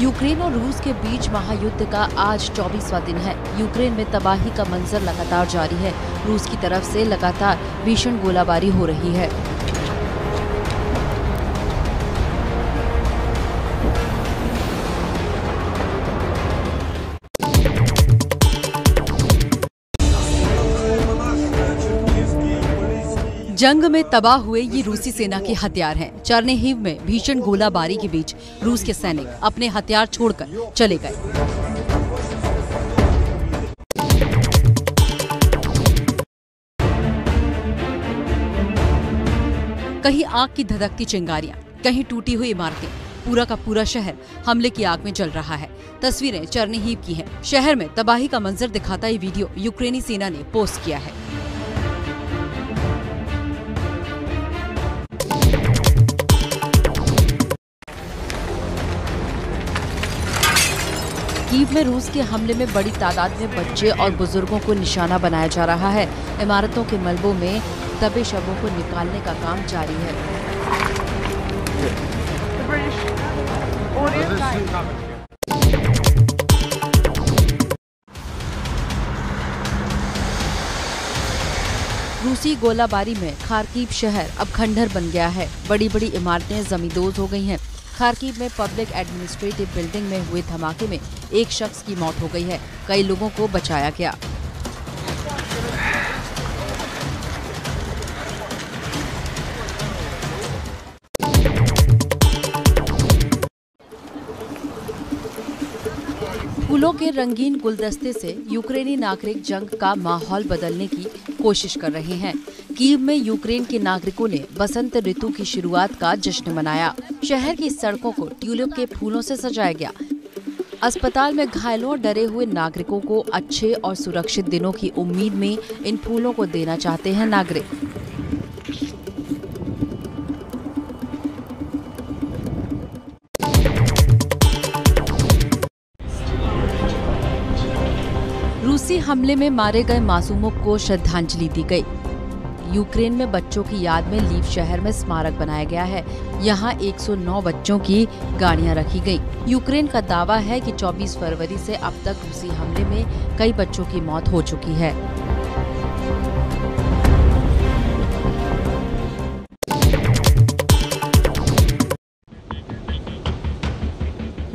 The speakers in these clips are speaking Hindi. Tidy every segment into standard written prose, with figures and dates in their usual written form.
यूक्रेन और रूस के बीच महायुद्ध का आज 24वां दिन है। यूक्रेन में तबाही का मंजर लगातार जारी है। रूस की तरफ से लगातार भीषण गोलाबारी हो रही है। जंग में तबाह हुए ये रूसी सेना के हथियार हैं। चर्निहिव में भीषण गोलाबारी के बीच रूस के सैनिक अपने हथियार छोड़कर चले गए। कहीं आग की धधकती चिंगारियां, कहीं टूटी हुई इमारतें, पूरा का पूरा शहर हमले की आग में जल रहा है। तस्वीरें चर्निहिव की हैं। शहर में तबाही का मंजर दिखाता ये वीडियो यूक्रेनी सेना ने पोस्ट किया है। कीव में रूस के हमले में बड़ी तादाद में बच्चे और बुजुर्गों को निशाना बनाया जा रहा है। इमारतों के मलबों में दबे शवों को निकालने का काम जारी है। रूसी गोलाबारी में खार्किव शहर अब खंडहर बन गया है। बड़ी बड़ी इमारतें जमींदोज हो गई हैं। खार्किव में पब्लिक एडमिनिस्ट्रेटिव बिल्डिंग में हुए धमाके में एक शख्स की मौत हो गई है। कई लोगों को बचाया गया। फूलों के रंगीन गुलदस्ते से यूक्रेनी नागरिक जंग का माहौल बदलने की कोशिश कर रहे हैं। कीव में यूक्रेन के नागरिकों ने बसंत ऋतु की शुरुआत का जश्न मनाया। शहर की सड़कों को ट्यूलिप के फूलों से सजाया गया। अस्पताल में घायलों और डरे हुए नागरिकों को अच्छे और सुरक्षित दिनों की उम्मीद में इन फूलों को देना चाहते हैं नागरिक। रूसी हमले में मारे गए मासूमों को श्रद्धांजलि दी गई। यूक्रेन में बच्चों की याद में लीव शहर में स्मारक बनाया गया है। यहाँ 109 बच्चों की गाड़ियाँ रखी गई। यूक्रेन का दावा है कि 24 फरवरी से अब तक रूसी हमले में कई बच्चों की मौत हो चुकी है।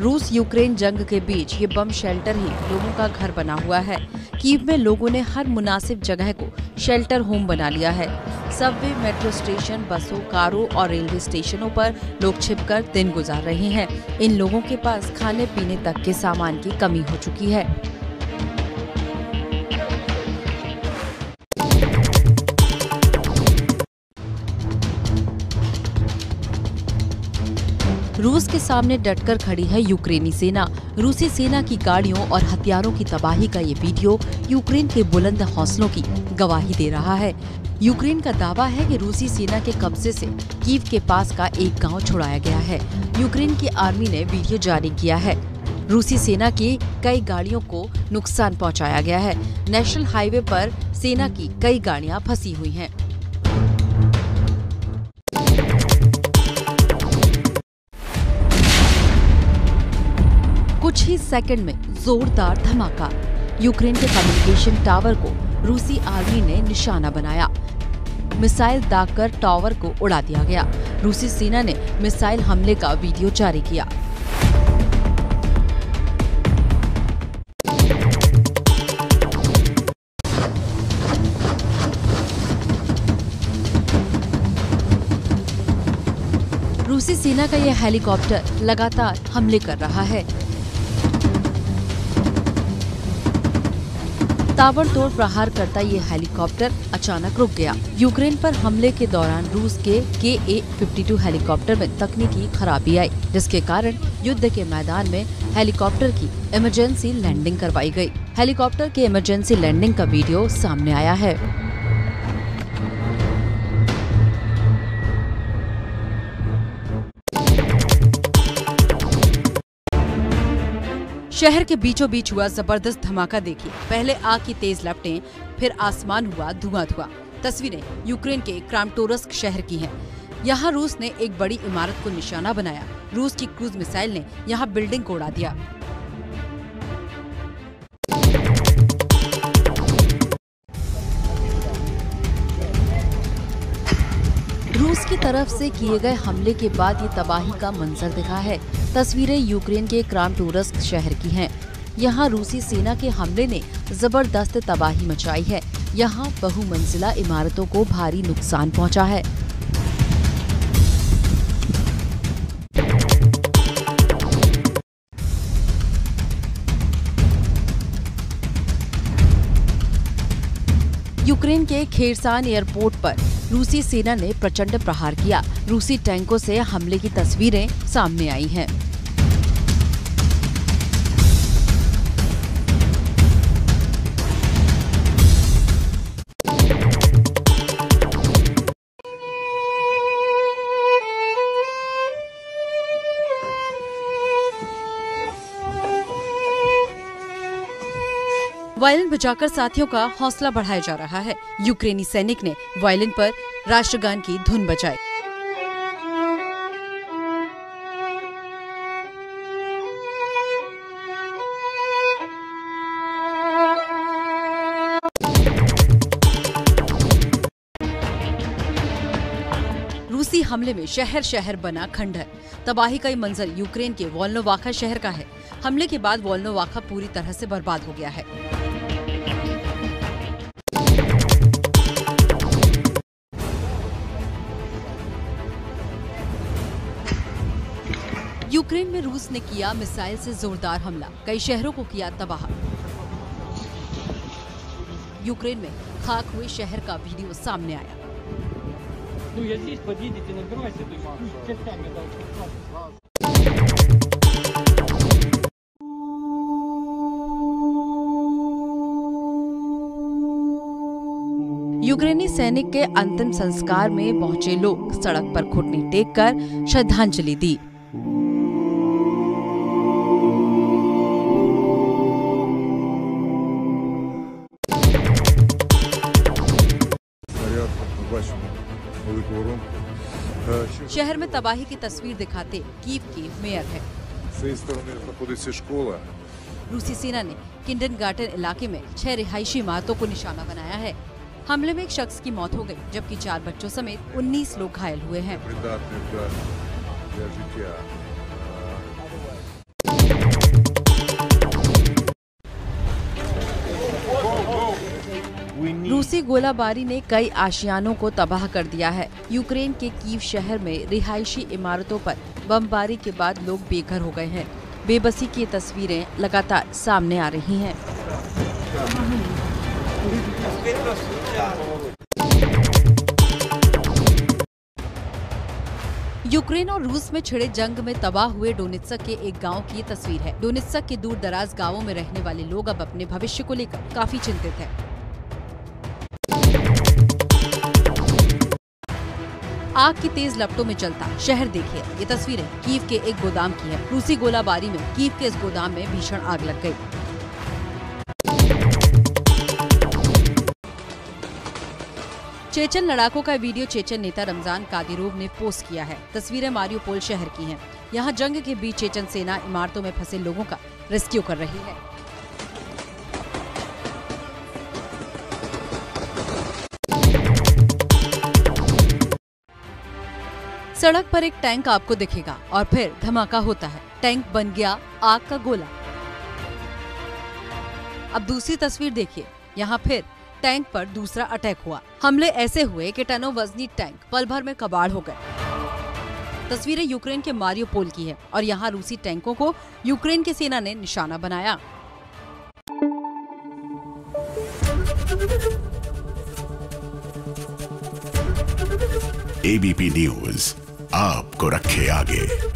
रूस यूक्रेन जंग के बीच ये बम शेल्टर ही लोगों का घर बना हुआ है। कीव में लोगों ने हर मुनासिब जगह को शेल्टर होम बना लिया है। सबवे, मेट्रो स्टेशन, बसों, कारों और रेलवे स्टेशनों पर लोग छिपकर दिन गुजार रहे हैं। इन लोगों के पास खाने पीने तक के सामान की कमी हो चुकी है। रूस के सामने डटकर खड़ी है यूक्रेनी सेना। रूसी सेना की गाड़ियों और हथियारों की तबाही का ये वीडियो यूक्रेन के बुलंद हौसलों की गवाही दे रहा है। यूक्रेन का दावा है कि रूसी सेना के कब्जे से कीव के पास का एक गांव छुड़ाया गया है। यूक्रेन की आर्मी ने वीडियो जारी किया है। रूसी सेना की कई गाड़ियों को नुकसान पहुंचाया गया है। नेशनल हाईवे पर सेना की कई गाड़ियां फंसी हुई हैं। कुछ ही सेकंड में जोरदार धमाका। यूक्रेन के कम्युनिकेशन टावर को रूसी आर्मी ने निशाना बनाया। मिसाइल दागकर टावर को उड़ा दिया गया। रूसी सेना ने मिसाइल हमले का वीडियो जारी किया। रूसी सेना का यह हेलीकॉप्टर लगातार हमले कर रहा है। ताबड़तोड़ प्रहार करता ये हेलीकॉप्टर अचानक रुक गया। यूक्रेन पर हमले के दौरान रूस के KA-52 हेलीकॉप्टर में तकनीकी खराबी आई, जिसके कारण युद्ध के मैदान में हेलीकॉप्टर की इमरजेंसी लैंडिंग करवाई गई। हेलीकॉप्टर के इमरजेंसी लैंडिंग का वीडियो सामने आया है। शहर के बीचों बीच हुआ जबरदस्त धमाका देखिए। पहले आग की तेज लपटें, फिर आसमान हुआ धुआं धुआं। तस्वीरें यूक्रेन के क्रामाटोर्स्क शहर की हैं। यहाँ रूस ने एक बड़ी इमारत को निशाना बनाया। रूस की क्रूज मिसाइल ने यहाँ बिल्डिंग को उड़ा दिया। रूस की तरफ से किए गए हमले के बाद ये तबाही का मंजर दिखा है। तस्वीरें यूक्रेन के क्रामाटोर्स्क शहर की हैं। यहाँ रूसी सेना के हमले ने जबरदस्त तबाही मचाई है। यहाँ बहुमंजिला इमारतों को भारी नुकसान पहुँचा है। यूक्रेन के खेरसान एयरपोर्ट पर रूसी सेना ने प्रचंड प्रहार किया। रूसी टैंकों से हमले की तस्वीरें सामने आई हैं। वायलिन बजाकर साथियों का हौसला बढ़ाया जा रहा है। यूक्रेनी सैनिक ने वायलिन पर राष्ट्रगान की धुन बजाई। रूसी हमले में शहर शहर बना खंडहर। तबाही का ये मंजर यूक्रेन के वोल्नोवाखा शहर का है। हमले के बाद वोल्नोवाखा पूरी तरह से बर्बाद हो गया है। यूक्रेन में रूस ने किया मिसाइल से जोरदार हमला, कई शहरों को किया तबाह। यूक्रेन में खाक हुए शहर का वीडियो सामने आया। यूक्रेनी सैनिक के अंतिम संस्कार में पहुंचे लोग सड़क पर घुटने टेककर श्रद्धांजलि दी। शहर में तबाही की तस्वीर दिखाते कीव के मेयर है। रूसी सेना ने किंडरगार्टन इलाके में 6 रिहायशी इमारतों को निशाना बनाया है। हमले में एक शख्स की मौत हो गई, जबकि 4 बच्चों समेत 19 लोग घायल हुए हैं। रूसी गोलाबारी ने कई आशियानों को तबाह कर दिया है। यूक्रेन के कीव शहर में रिहायशी इमारतों पर बमबारी के बाद लोग बेघर हो गए हैं। बेबसी की तस्वीरें लगातार सामने आ रही हैं। यूक्रेन और रूस में छिड़े जंग में तबाह हुए डोनेत्स्क के एक गांव की ये तस्वीर है। डोनेत्स्क के दूर दराज गांवों में रहने वाले लोग अब अपने भविष्य को लेकर काफी चिंतित हैं। आग की तेज लपटों में जलता शहर देखिए। ये तस्वीरें कीव के एक गोदाम की है। रूसी गोलाबारी में कीव के इस गोदाम में भीषण आग लग गई। चेचन लड़ाकों का वीडियो चेचन नेता रमजान कादिरोव ने पोस्ट किया है। तस्वीरें मारियोपोल शहर की हैं। यहाँ जंग के बीच चेचन सेना इमारतों में फंसे लोगों का रेस्क्यू कर रही है। सड़क पर एक टैंक आपको दिखेगा और फिर धमाका होता है। टैंक बन गया आग का गोला। अब दूसरी तस्वीर देखिए। यहाँ फिर टैंक पर दूसरा अटैक हुआ। हमले ऐसे हुए कि टनों वजनी टैंक पल भर में कबाड़ हो गए। तस्वीरें यूक्रेन के मारियोपोल की है और यहाँ रूसी टैंकों को यूक्रेन की सेना ने निशाना बनाया। एबीपी न्यूज आपको रखे आगे।